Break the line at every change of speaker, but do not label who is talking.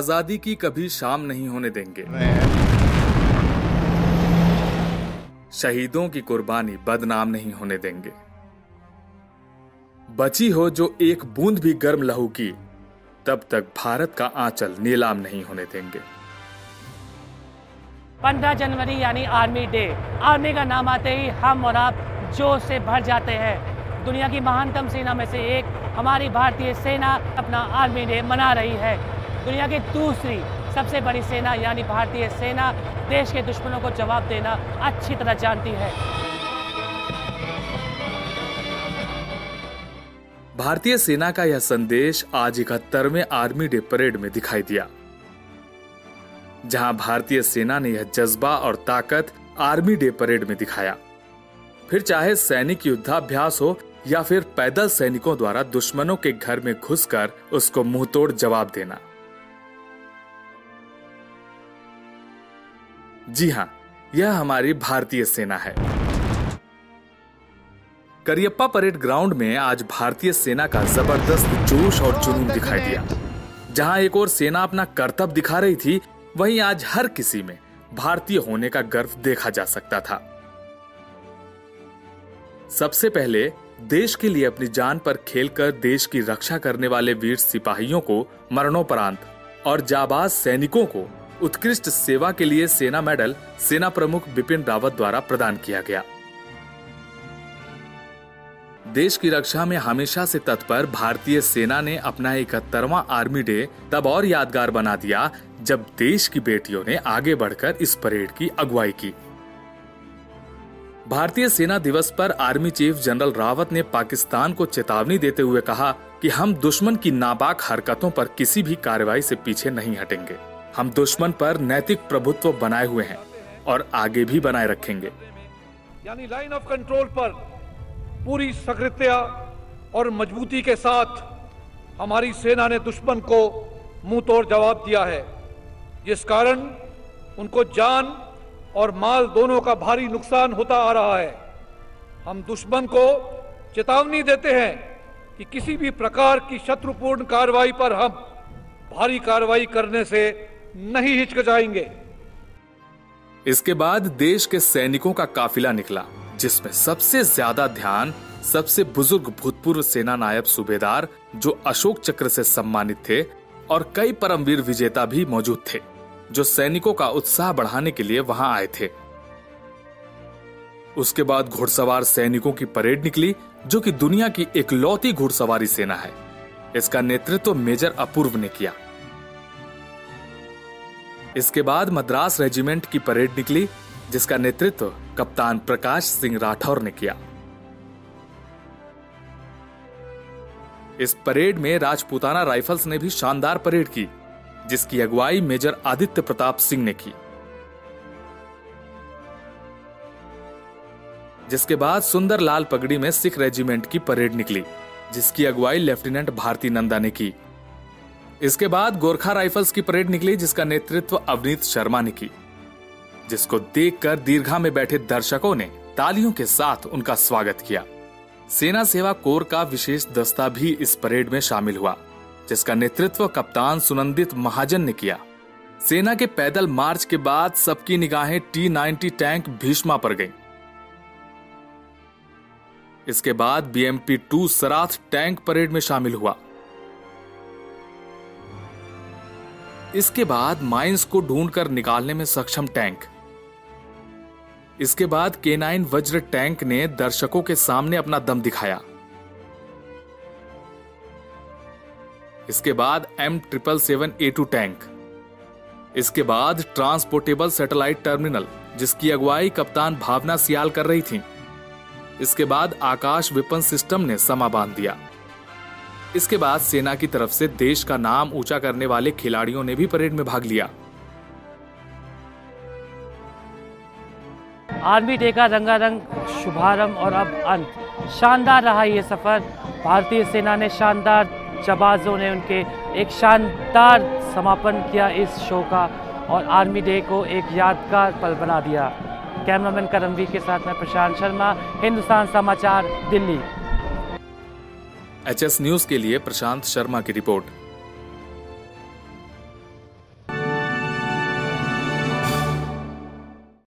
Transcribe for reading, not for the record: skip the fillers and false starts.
आजादी की कभी शाम नहीं होने देंगे। शहीदों की कुर्बानी बदनाम नहीं होने देंगे। बची हो जो एक बूंद भी गर्म लहू की, तब तक भारत का आंचल नीलाम नहीं होने देंगे।
15 जनवरी यानी आर्मी डे। आर्मी का नाम आते ही हम और आप जोश से भर जाते हैं। दुनिया की महानतम सेना में से एक हमारी भारतीय सेना अपना आर्मी डे मना रही है। दुनिया की दूसरी सबसे बड़ी सेना यानी भारतीय सेना देश के दुश्मनों को जवाब देना अच्छी तरह जानती है।
भारतीय सेना का यह संदेश आज 71वें आर्मी डे परेड में दिखाई दिया, जहां भारतीय सेना ने यह जज्बा और ताकत आर्मी डे परेड में दिखाया। फिर चाहे सैनिक युद्धाभ्यास हो या फिर पैदल सैनिकों द्वारा दुश्मनों के घर में घुसकर उसको मुंहतोड़ जवाब देना। जी हां, यह हमारी भारतीय सेना है। करियप्पा परेड ग्राउंड में आज भारतीय सेना का जबरदस्त जोश और जुनून दिखाई दिया। जहां एक और सेना अपना कर्तव्य दिखा रही थी, वहीं आज हर किसी में भारतीय होने का गर्व देखा जा सकता था। सबसे पहले देश के लिए अपनी जान पर खेलकर देश की रक्षा करने वाले वीर सिपाहियों को मरणोपरांत और जाबाज सैनिकों को उत्कृष्ट सेवा के लिए सेना मेडल सेना प्रमुख बिपिन रावत द्वारा प्रदान किया गया। देश की रक्षा में हमेशा से तत्पर भारतीय सेना ने अपना 71वां आर्मी डे तब और यादगार बना दिया जब देश की बेटियों ने आगे बढ़कर इस परेड की अगुवाई की। भारतीय सेना दिवस पर आर्मी चीफ जनरल रावत ने पाकिस्तान को चेतावनी देते हुए कहा कि हम दुश्मन की नापाक हरकतों पर किसी भी कार्रवाई से पीछे नहीं हटेंगे। हम दुश्मन पर नैतिक प्रभुत्व बनाए हुए हैं और आगे भी बनाए रखेंगे।
यानी लाइन ऑफ कंट्रोल पर पूरी सक्रियता और मजबूती के साथ हमारी सेना ने दुश्मन को मुंह तोड़ जवाब दिया है, जिस कारण उनको जान और माल दोनों का भारी नुकसान होता आ रहा है। हम दुश्मन को चेतावनी देते हैं कि किसी भी प्रकार की शत्रुपूर्ण कार्रवाई पर हम भारी कार्रवाई करने से नहीं हिचकिचाएंगे।
इसके बाद देश के सैनिकों का काफिला निकला, जिसमें सबसे ज्यादा ध्यान सबसे बुजुर्ग भूतपूर्व सेना नायब सूबेदार जो अशोक चक्र से सम्मानित थे और कई परमवीर विजेता भी मौजूद थे, जो सैनिकों का उत्साह बढ़ाने के लिए वहां आए थे। उसके बाद घुड़सवार सैनिकों की परेड निकली, जो कि दुनिया की इकलौती घुड़सवारी सेना है। इसका नेतृत्व मेजर अपूर्व ने किया। इसके बाद मद्रास रेजिमेंट की परेड निकली, जिसका नेतृत्व कप्तान प्रकाश सिंह राठौर ने किया। इस परेड में राजपूताना राइफल्स ने भी शानदार परेड की, जिसकी अगुवाई मेजर आदित्य प्रताप सिंह ने की। जिसके बाद सुंदर लाल पगड़ी में सिख रेजिमेंट की परेड निकली, जिसकी अगुवाई लेफ्टिनेंट भारती नंदा ने की। इसके बाद गोरखा राइफल्स की परेड निकली, जिसका नेतृत्व अवनीत शर्मा ने की, जिसको देखकर दीर्घा में बैठे दर्शकों ने तालियों के साथ उनका स्वागत किया। सेना सेवा कोर का विशेष दस्ता भी इस परेड में शामिल हुआ, जिसका नेतृत्व कप्तान सुनंदित महाजन ने किया। सेना के पैदल मार्च के बाद सबकी निगाहें T-90 टैंक भीष्मा पर गईं। इसके बाद BMP-2 सराथ टैंक परेड में शामिल हुआ। इसके बाद माइंस को ढूंढकर निकालने में सक्षम टैंक। इसके बाद K9 वज्र टैंक ने दर्शकों के सामने अपना दम दिखाया। इसके बाद M777A2 टैंक। इसके बाद ट्रांसपोर्टेबल सैटेलाइट टर्मिनल, जिसकी अगुवाई कप्तान भावना सियाल कर रही थी। इसके बाद आकाश विपन सिस्टम ने समा बांध दिया। इसके बाद सेना की तरफ से देश का नाम ऊंचा करने वाले खिलाड़ियों ने भी परेड में भाग लिया।
आर्मी डे का रंगारंग शुभारंभ और अब अंत। शानदार रहा ये सफर। भारतीय सेना ने शानदार जाबाजों ने उनके एक शानदार समापन किया इस शो का और आर्मी डे को एक यादगार पल बना दिया। कैमरामैन करमवीर के साथ मैं प्रशांत शर्मा, हिंदुस्तान समाचार, दिल्ली।
HS न्यूज के लिए प्रशांत शर्मा की रिपोर्ट।